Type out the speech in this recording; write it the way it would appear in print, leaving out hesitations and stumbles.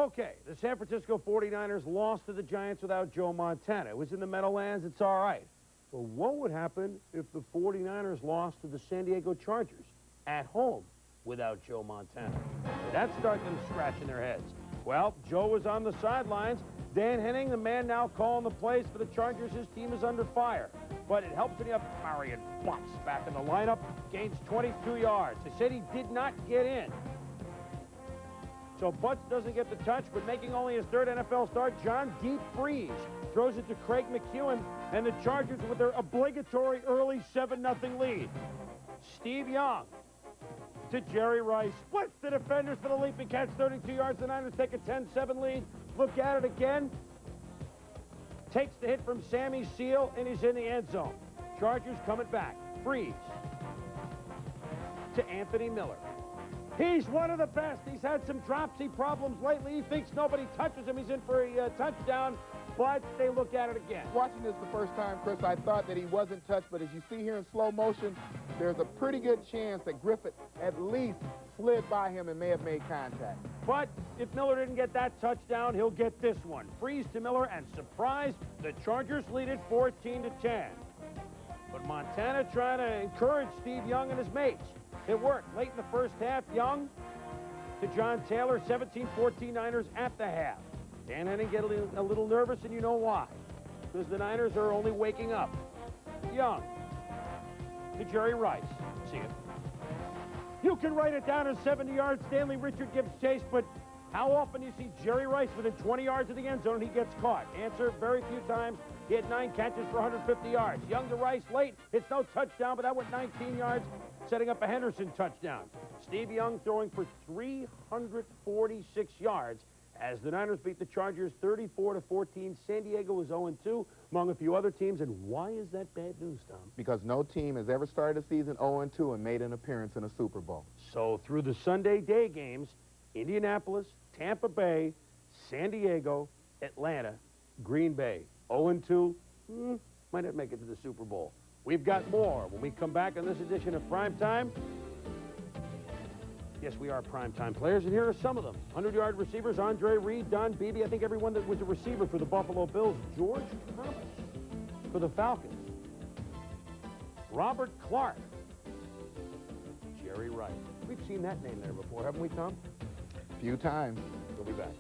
Okay, the San Francisco 49ers lost to the Giants without Joe Montana. It was in the Meadowlands. It's all right. But what would happen if the 49ers lost to the San Diego Chargers at home without Joe Montana? That's starting them scratching their heads. Well, Joe was on the sidelines. Dan Henning, the man now calling the plays for the Chargers, his team is under fire. But it helps when you have Marion Butts back in the lineup, gains 22 yards. They said he did not get in. So Butts doesn't get the touch, but making only his third NFL start, John Deep Freeze throws it to Craig McEwen, and the Chargers with their obligatory early 7-0 lead. Steve Young to Jerry Rice, splits the defenders for the leaping catch, 32 yards. The Niners take a 10-7 lead. Look at it again. Takes the hit from Sammy Seal, and he's in the end zone. Chargers coming back. Freeze to Anthony Miller. He's one of the best. He's had some dropsy problems lately. He thinks nobody touches him. He's in for a touchdown, but they look at it again. Watching this the first time, Chris, I thought that he wasn't touched, but as you see here in slow motion, there's a pretty good chance that Griffith at least slid by him and may have made contact. But if Miller didn't get that touchdown, he'll get this one. Freeze to Miller, and surprise, the Chargers lead it 14-10. But Montana trying to encourage Steve Young and his mates. It worked. Late in the first half, Young to John Taylor, 17-14 Niners at the half. Dan Henning get a little nervous, and you know why. Because the Niners are only waking up. Young to Jerry Rice. See it. You can write it down as 70 yards. Stanley Richard gives chase, but how often do you see Jerry Rice within 20 yards of the end zone and he gets caught? Answer, very few times. He had 9 catches for 150 yards. Young to Rice late. It's no touchdown, but that went 19 yards, setting up a Henderson touchdown. Steve Young throwing for 346 yards as the Niners beat the Chargers 34-14. San Diego was 0-2 among a few other teams. And why is that bad news, Tom? Because no team has ever started a season 0-2 and made an appearance in a Super Bowl. So through the Sunday day games, Indianapolis, Tampa Bay, San Diego, Atlanta, Green Bay, 0-2, might not make it to the Super Bowl. We've got more when we come back on this edition of Primetime. Yes, we are primetime players, and here are some of them. 100-yard receivers, Andre Reed, Don Beebe. I think everyone that was a receiver for the Buffalo Bills. George Thomas for the Falcons. Robert Clark. Jerry Rice. We've seen that name there before, haven't we, Tom? A few times. We'll be back.